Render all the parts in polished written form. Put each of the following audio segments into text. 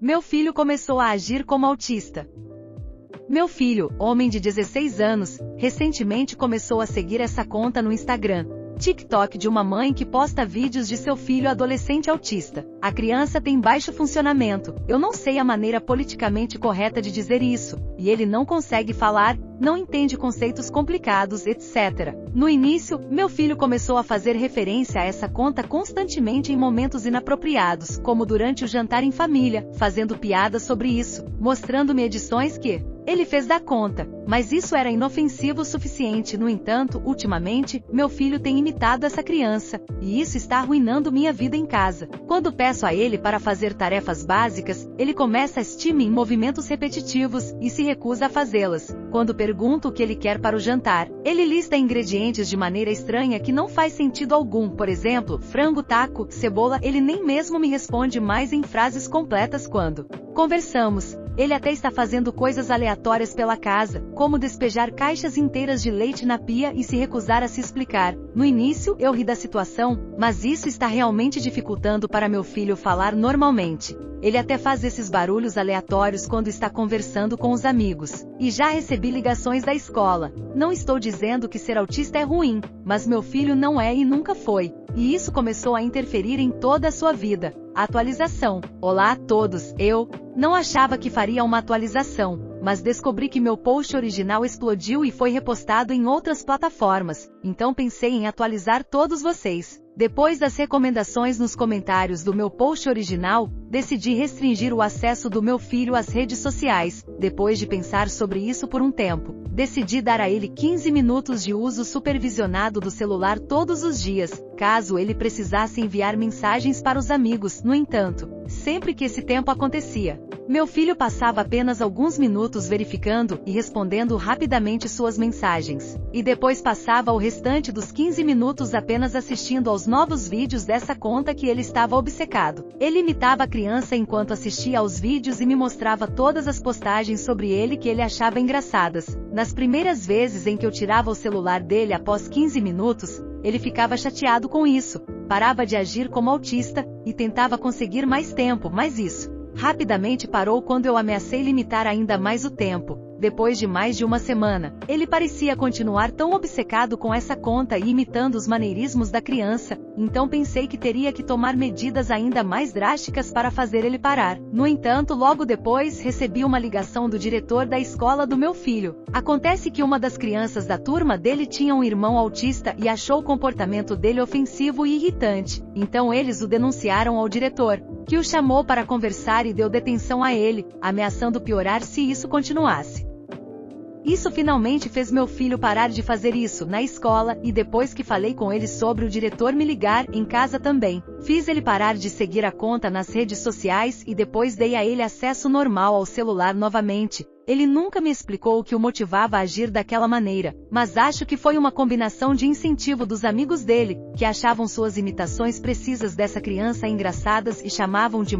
Meu filho começou a agir como autista. Meu filho, homem de 16 anos, recentemente começou a seguir essa conta no Instagram, TikTok de uma mãe que posta vídeos de seu filho adolescente autista. A criança tem baixo funcionamento, eu não sei a maneira politicamente correta de dizer isso, e ele não consegue falar, não entende conceitos complicados, etc. No início, meu filho começou a fazer referência a essa conta constantemente em momentos inapropriados, como durante o jantar em família, fazendo piadas sobre isso, mostrando-me edições que ele fez da conta, mas isso era inofensivo o suficiente. No entanto, ultimamente, meu filho tem imitado essa criança, e isso está arruinando minha vida em casa. Quando peço a ele para fazer tarefas básicas, ele começa a assistir-me em movimentos repetitivos, e se recusa a fazê-las. Quando pergunto o que ele quer para o jantar, ele lista ingredientes de maneira estranha que não faz sentido algum, por exemplo, frango, taco, cebola. Ele nem mesmo me responde mais em frases completas quando conversamos. Ele até está fazendo coisas aleatórias pela casa, como despejar caixas inteiras de leite na pia e se recusar a se explicar. No início, eu ri da situação, mas isso está realmente dificultando para meu filho falar normalmente. Ele até faz esses barulhos aleatórios quando está conversando com os amigos. E já recebi ligações da escola. Não estou dizendo que ser autista é ruim, mas meu filho não é e nunca foi. E isso começou a interferir em toda a sua vida. Atualização. Olá a todos, eu não achava que faria uma atualização, mas descobri que meu post original explodiu e foi repostado em outras plataformas, então pensei em atualizar todos vocês. Depois das recomendações nos comentários do meu post original, decidi restringir o acesso do meu filho às redes sociais. Depois de pensar sobre isso por um tempo, decidi dar a ele 15 minutos de uso supervisionado do celular todos os dias, caso ele precisasse enviar mensagens para os amigos. No entanto, sempre que esse tempo acontecia, meu filho passava apenas alguns minutos verificando e respondendo rapidamente suas mensagens, e depois passava o restante dos 15 minutos apenas assistindo aos novos vídeos dessa conta que ele estava obcecado. Ele imitava a criança enquanto assistia aos vídeos e me mostrava todas as postagens sobre ele que ele achava engraçadas. Nas primeiras vezes em que eu tirava o celular dele após 15 minutos, ele ficava chateado com isso, parava de agir como autista, e tentava conseguir mais tempo, mas isso rapidamente parou quando eu ameacei limitar ainda mais o tempo. Depois de mais de uma semana, ele parecia continuar tão obcecado com essa conta e imitando os maneirismos da criança, então pensei que teria que tomar medidas ainda mais drásticas para fazer ele parar. No entanto, logo depois, recebi uma ligação do diretor da escola do meu filho. Acontece que uma das crianças da turma dele tinha um irmão autista e achou o comportamento dele ofensivo e irritante, então eles o denunciaram ao diretor, que o chamou para conversar e deu detenção a ele, ameaçando piorar se isso continuasse. Isso finalmente fez meu filho parar de fazer isso na escola, e depois que falei com ele sobre o diretor me ligar, em casa também, fiz ele parar de seguir a conta nas redes sociais e depois dei a ele acesso normal ao celular novamente. Ele nunca me explicou o que o motivava a agir daquela maneira, mas acho que foi uma combinação de incentivo dos amigos dele, que achavam suas imitações precisas dessa criança engraçadas e chamavam de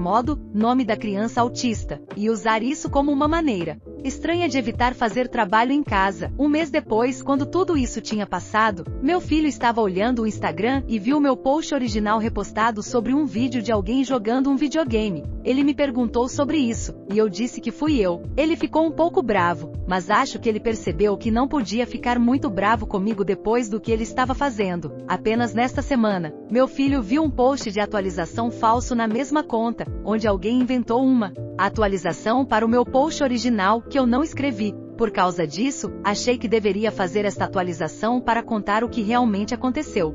nome da criança autista, e usar isso como uma maneira estranha de evitar fazer trabalho em casa. Um mês depois, quando tudo isso tinha passado, meu filho estava olhando o Instagram e viu meu post original repostado sobre um vídeo de alguém jogando um videogame. Ele me perguntou sobre isso, e eu disse que fui eu. Ele ficou um pouco bravo, mas acho que ele percebeu que não podia ficar muito bravo comigo depois do que ele estava fazendo. Apenas nesta semana, meu filho viu um post de atualização falso na mesma conta, onde alguém inventou uma atualização para o meu post original que eu não escrevi. Por causa disso, achei que deveria fazer esta atualização para contar o que realmente aconteceu.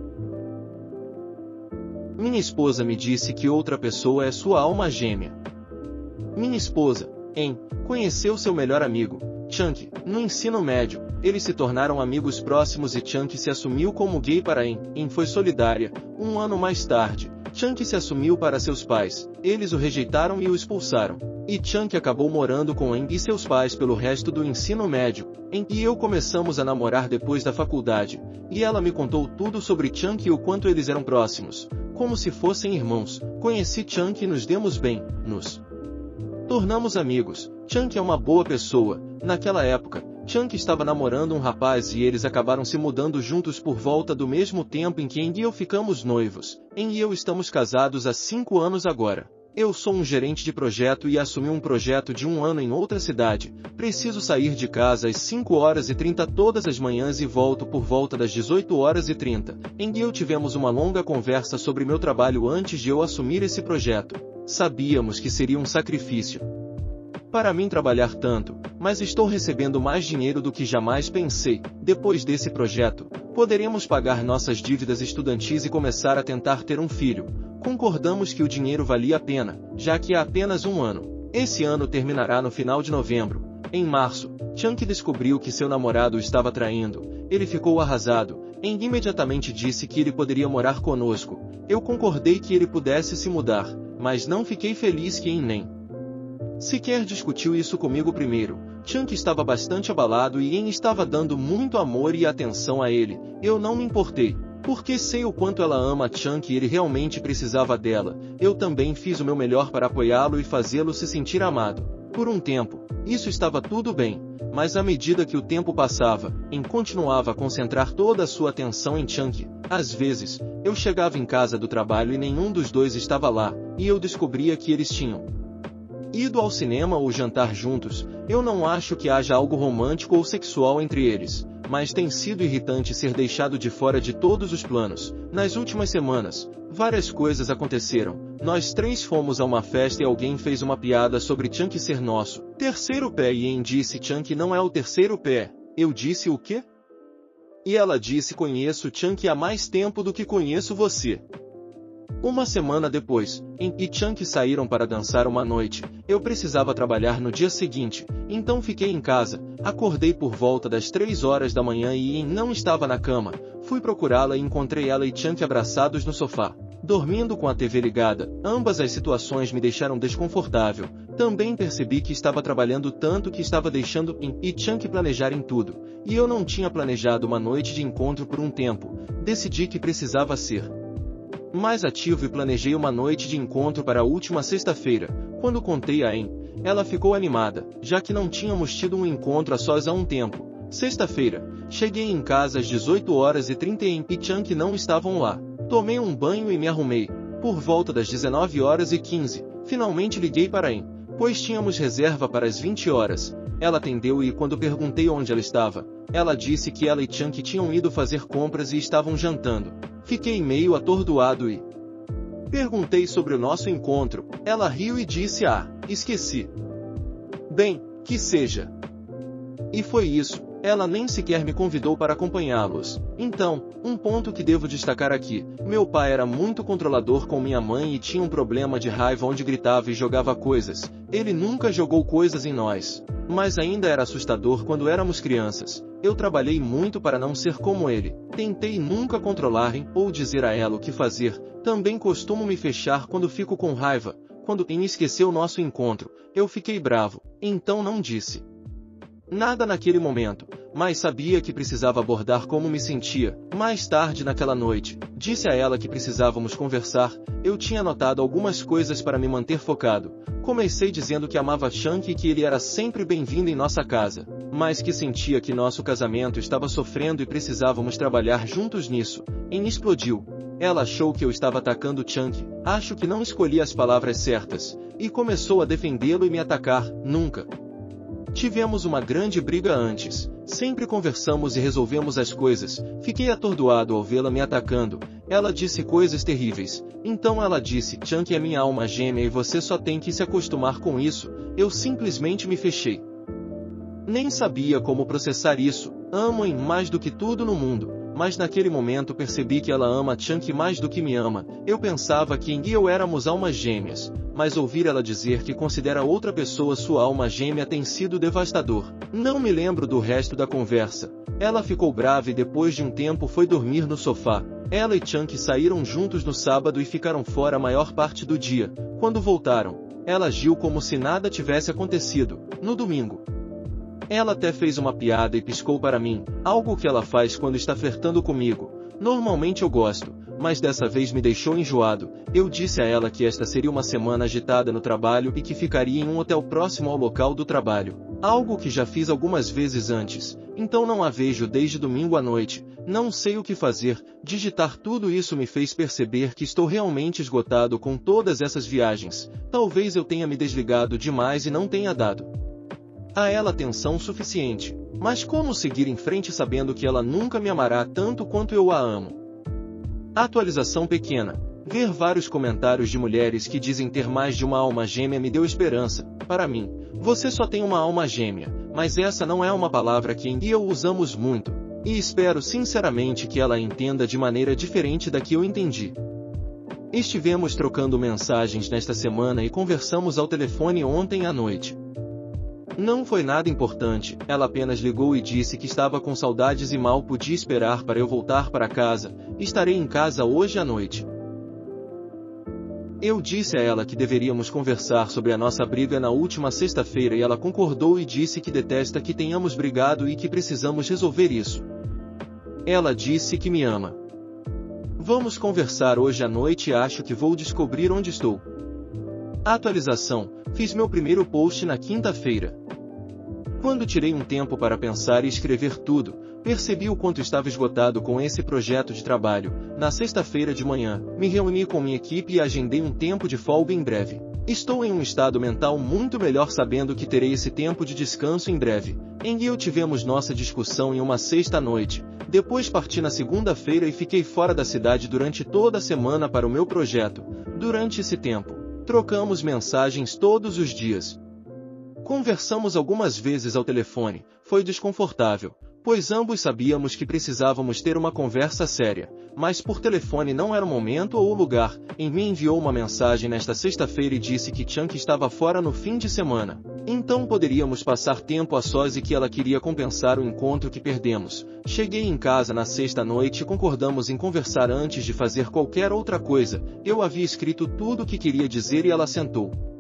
Minha esposa me disse que outra pessoa é sua alma gêmea. Minha esposa, conheceu seu melhor amigo, Chunk, no ensino médio. Eles se tornaram amigos próximos e Chunk se assumiu como gay para foi solidária. Um ano mais tarde, Chunk se assumiu para seus pais. Eles o rejeitaram e o expulsaram. E Chunk acabou morando com e seus pais pelo resto do ensino médio. E eu começamos a namorar depois da faculdade. E ela me contou tudo sobre Chunk e o quanto eles eram próximos, como se fossem irmãos. Conheci Chunk e nos demos bem, nos tornamos amigos. Chunk é uma boa pessoa. Naquela época, Chunk estava namorando um rapaz e eles acabaram se mudando juntos por volta do mesmo tempo em que e eu ficamos noivos. E eu estamos casados há 5 anos agora. Eu sou um gerente de projeto e assumi um projeto de 1 ano em outra cidade. Preciso sair de casa às 5h30 todas as manhãs e volto por volta das 18h30. Em Gil tivemos uma longa conversa sobre meu trabalho antes de eu assumir esse projeto. Sabíamos que seria um sacrifício para mim trabalhar tanto, mas estou recebendo mais dinheiro do que jamais pensei. Depois desse projeto, poderemos pagar nossas dívidas estudantis e começar a tentar ter um filho. Concordamos que o dinheiro valia a pena, já que é apenas 1 ano. Esse ano terminará no final de novembro. Em março, Chunk descobriu que seu namorado o estava traindo. Ele ficou arrasado. Imediatamente disse que ele poderia morar conosco. Eu concordei que ele pudesse se mudar, mas não fiquei feliz que nem sequer discutiu isso comigo primeiro. Chunk estava bastante abalado e estava dando muito amor e atenção a ele. Eu não me importei, porque sei o quanto ela ama Chunk e ele realmente precisava dela. Eu também fiz o meu melhor para apoiá-lo e fazê-lo se sentir amado. Por um tempo, isso estava tudo bem, mas à medida que o tempo passava, continuava a concentrar toda a sua atenção em Chunk. Às vezes, eu chegava em casa do trabalho e nenhum dos dois estava lá, e eu descobria que eles tinham ido ao cinema ou jantar juntos. Eu não acho que haja algo romântico ou sexual entre eles, mas tem sido irritante ser deixado de fora de todos os planos. Nas últimas semanas, várias coisas aconteceram. Nós 3 fomos a uma festa e alguém fez uma piada sobre Chunk ser nosso terceiro pé e disse Chunk não é o terceiro pé. Eu disse o quê? E ela disse conheço Chunk há mais tempo do que conheço você. Uma semana depois, e Chunk saíram para dançar uma noite. Eu precisava trabalhar no dia seguinte, então fiquei em casa. Acordei por volta das 3 horas da manhã e não estava na cama. Fui procurá-la e encontrei ela e Chunk abraçados no sofá, dormindo com a TV ligada. Ambas as situações me deixaram desconfortável. Também percebi que estava trabalhando tanto que estava deixando e Chunk planejar em tudo. E eu não tinha planejado uma noite de encontro por um tempo. Decidi que precisava ser mais ativo e planejei uma noite de encontro para a última sexta-feira. Quando contei a ela ficou animada, já que não tínhamos tido um encontro a sós há um tempo. Sexta-feira, cheguei em casa às 18h30 e Chunk não estavam lá. Tomei um banho e me arrumei. Por volta das 19h15, finalmente liguei para pois tínhamos reserva para as 20 horas. Ela atendeu e quando perguntei onde ela estava, ela disse que ela e Chunk tinham ido fazer compras e estavam jantando. Fiquei meio atordoado e perguntei sobre o nosso encontro. Ela riu e disse esqueci. Bem, que seja. E foi isso. Ela nem sequer me convidou para acompanhá-los. Então, um ponto que devo destacar aqui, meu pai era muito controlador com minha mãe e tinha um problema de raiva onde gritava e jogava coisas. Ele nunca jogou coisas em nós, mas ainda era assustador quando éramos crianças. Eu trabalhei muito para não ser como ele. Tentei nunca controlar ou dizer a ela o que fazer. Também costumo me fechar quando fico com raiva. Quando esqueceu nosso encontro, eu fiquei bravo, então não disse nada naquele momento, mas sabia que precisava abordar como me sentia. Mais tarde naquela noite, disse a ela que precisávamos conversar. Eu tinha anotado algumas coisas para me manter focado. Comecei dizendo que amava Chunk e que ele era sempre bem-vindo em nossa casa, mas que sentia que nosso casamento estava sofrendo e precisávamos trabalhar juntos nisso. Explodiu. Ela achou que eu estava atacando Chunk. Acho que não escolhi as palavras certas, e começou a defendê-lo e me atacar. Nunca tivemos uma grande briga antes. Sempre conversamos e resolvemos as coisas. Fiquei atordoado ao vê-la me atacando. Ela disse coisas terríveis. Então ela disse, Chunk é minha alma gêmea e você só tem que se acostumar com isso. Eu simplesmente me fechei. Nem sabia como processar isso. Amo mais do que tudo no mundo. Mas naquele momento percebi que ela ama Chunk mais do que me ama. Eu pensava que eu éramos almas gêmeas, mas ouvir ela dizer que considera outra pessoa sua alma gêmea tem sido devastador. Não me lembro do resto da conversa. Ela ficou brava e depois de um tempo foi dormir no sofá. Ela e Chunk saíram juntos no sábado e ficaram fora a maior parte do dia. Quando voltaram, ela agiu como se nada tivesse acontecido. No domingo, ela até fez uma piada e piscou para mim, algo que ela faz quando está flertando comigo. Normalmente eu gosto, mas dessa vez me deixou enjoado. Eu disse a ela que esta seria uma semana agitada no trabalho e que ficaria em um hotel próximo ao local do trabalho. Algo que já fiz algumas vezes antes, então não a vejo desde domingo à noite. Não sei o que fazer. Digitar tudo isso me fez perceber que estou realmente esgotado com todas essas viagens. Talvez eu tenha me desligado demais e não tenha dado a ela atenção suficiente. Mas como seguir em frente sabendo que ela nunca me amará tanto quanto eu a amo? Atualização pequena. Ver vários comentários de mulheres que dizem ter mais de uma alma gêmea me deu esperança. Para mim, você só tem uma alma gêmea, mas essa não é uma palavra que e eu usamos muito. E espero sinceramente que ela entenda de maneira diferente da que eu entendi. Estivemos trocando mensagens nesta semana e conversamos ao telefone ontem à noite. Não foi nada importante, ela apenas ligou e disse que estava com saudades e mal podia esperar para eu voltar para casa. Estarei em casa hoje à noite. Eu disse a ela que deveríamos conversar sobre a nossa briga na última sexta-feira e ela concordou e disse que detesta que tenhamos brigado e que precisamos resolver isso. Ela disse que me ama. Vamos conversar hoje à noite e acho que vou descobrir onde estou. Atualização: fiz meu primeiro post na quinta-feira. Quando tirei um tempo para pensar e escrever tudo, percebi o quanto estava esgotado com esse projeto de trabalho. Na sexta-feira de manhã, me reuni com minha equipe e agendei um tempo de folga em breve. Estou em um estado mental muito melhor sabendo que terei esse tempo de descanso em breve. Em Rio tivemos nossa discussão em uma sexta-noite. Depois parti na segunda-feira e fiquei fora da cidade durante toda a semana para o meu projeto. Durante esse tempo, trocamos mensagens todos os dias. Conversamos algumas vezes ao telefone. Foi desconfortável, pois ambos sabíamos que precisávamos ter uma conversa séria, mas por telefone não era o momento ou o lugar. Me enviou uma mensagem nesta sexta-feira e disse que Chunk estava fora no fim de semana. Então poderíamos passar tempo a sós e que ela queria compensar o encontro que perdemos. Cheguei em casa na sexta-noite e concordamos em conversar antes de fazer qualquer outra coisa. Eu havia escrito tudo o que queria dizer e ela sentou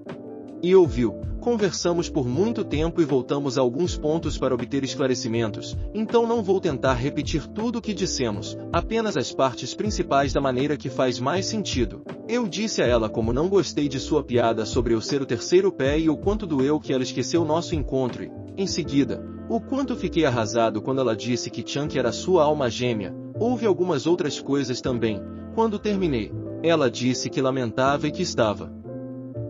e ouviu. Conversamos por muito tempo e voltamos a alguns pontos para obter esclarecimentos, então não vou tentar repetir tudo o que dissemos, apenas as partes principais da maneira que faz mais sentido. Eu disse a ela como não gostei de sua piada sobre eu ser o terceiro pé e o quanto doeu que ela esqueceu nosso encontro e, em seguida, o quanto fiquei arrasado quando ela disse que Chunk era sua alma gêmea. Houve algumas outras coisas também. Quando terminei, ela disse que lamentava e que estava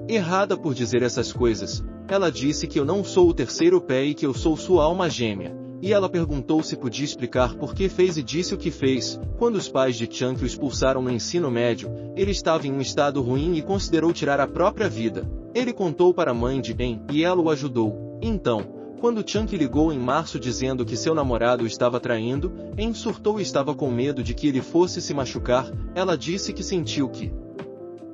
errada por dizer essas coisas. Ela disse que eu não sou o terceiro pé e que eu sou sua alma gêmea. E ela perguntou se podia explicar por que fez e disse o que fez. Quando os pais de Chunk o expulsaram no ensino médio, ele estava em um estado ruim e considerou tirar a própria vida. Ele contou para a mãe de Ben e ela o ajudou. Então, quando Chunk ligou em março dizendo que seu namorado o estava traindo, Ben surtou e estava com medo de que ele fosse se machucar. Ela disse que sentiu que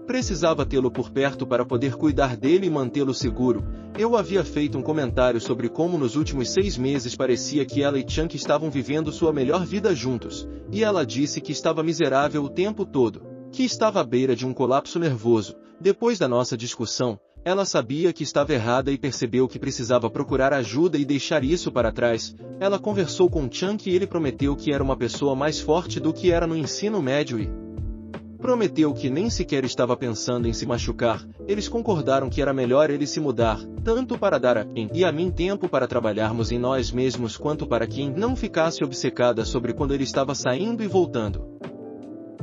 precisava tê-lo por perto para poder cuidar dele e mantê-lo seguro. Eu havia feito um comentário sobre como nos últimos 6 meses parecia que ela e Chunk estavam vivendo sua melhor vida juntos, e ela disse que estava miserável o tempo todo, que estava à beira de um colapso nervoso. Depois da nossa discussão, ela sabia que estava errada e percebeu que precisava procurar ajuda e deixar isso para trás. Ela conversou com Chunk e ele prometeu que era uma pessoa mais forte do que era no ensino médio e prometeu que nem sequer estava pensando em se machucar. Eles concordaram que era melhor ele se mudar, tanto para dar a Kim e a mim tempo para trabalharmos em nós mesmos quanto para que Kim não ficasse obcecada sobre quando ele estava saindo e voltando.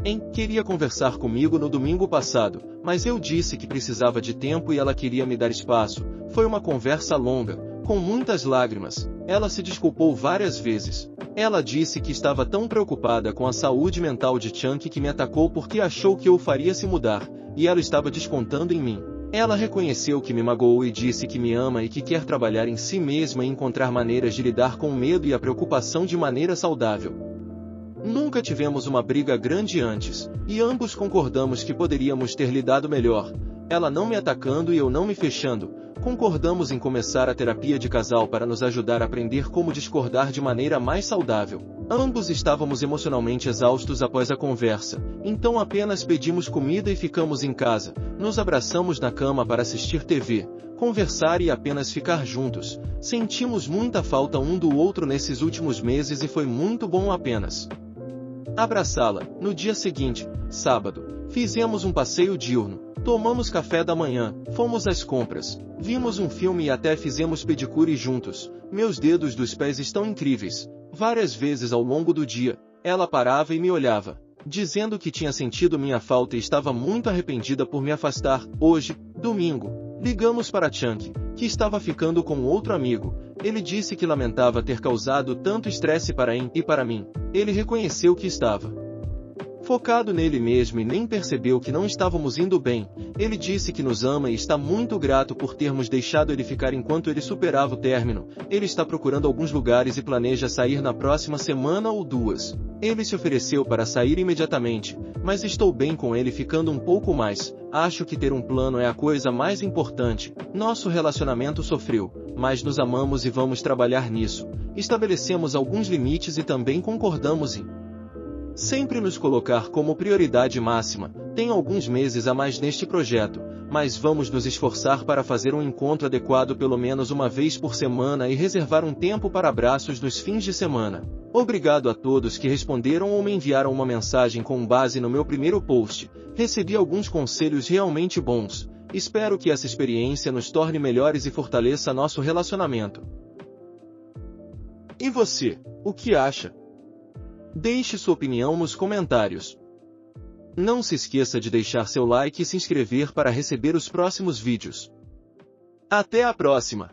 Em queria conversar comigo no domingo passado, mas eu disse que precisava de tempo e ela queria me dar espaço. Foi uma conversa longa, com muitas lágrimas. Ela se desculpou várias vezes. Ela disse que estava tão preocupada com a saúde mental de Chunk que me atacou porque achou que eu o faria se mudar, e ela estava descontando em mim. Ela reconheceu que me magoou e disse que me ama e que quer trabalhar em si mesma e encontrar maneiras de lidar com o medo e a preocupação de maneira saudável. Nunca tivemos uma briga grande antes, e ambos concordamos que poderíamos ter lidado melhor. Ela não me atacando e eu não me fechando. Concordamos em começar a terapia de casal para nos ajudar a aprender como discordar de maneira mais saudável. Ambos estávamos emocionalmente exaustos após a conversa, então apenas pedimos comida e ficamos em casa. Nos abraçamos na cama para assistir TV, conversar e apenas ficar juntos. Sentimos muita falta um do outro nesses últimos meses e foi muito bom apenas abraçá-la. No dia seguinte, sábado, fizemos um passeio diurno, tomamos café da manhã, fomos às compras, vimos um filme e até fizemos pedicure juntos. Meus dedos dos pés estão incríveis. Várias vezes ao longo do dia, ela parava e me olhava, dizendo que tinha sentido minha falta e estava muito arrependida por me afastar. Hoje, domingo, ligamos para Chunk, que estava ficando com outro amigo. Ele disse que lamentava ter causado tanto estresse para Em e para mim. Ele reconheceu que estava focado nele mesmo e nem percebeu que não estávamos indo bem. Ele disse que nos ama e está muito grato por termos deixado ele ficar enquanto ele superava o término. Ele está procurando alguns lugares e planeja sair na próxima semana ou 2. Ele se ofereceu para sair imediatamente, mas estou bem com ele ficando um pouco mais. Acho que ter um plano é a coisa mais importante. Nosso relacionamento sofreu, mas nos amamos e vamos trabalhar nisso. Estabelecemos alguns limites e também concordamos em sempre nos colocar como prioridade máxima. Tem alguns meses a mais neste projeto, mas vamos nos esforçar para fazer um encontro adequado pelo menos uma vez por semana e reservar um tempo para abraços nos fins de semana. Obrigado a todos que responderam ou me enviaram uma mensagem com base no meu primeiro post. Recebi alguns conselhos realmente bons. Espero que essa experiência nos torne melhores e fortaleça nosso relacionamento. E você, o que acha? Deixe sua opinião nos comentários. Não se esqueça de deixar seu like e se inscrever para receber os próximos vídeos. Até a próxima!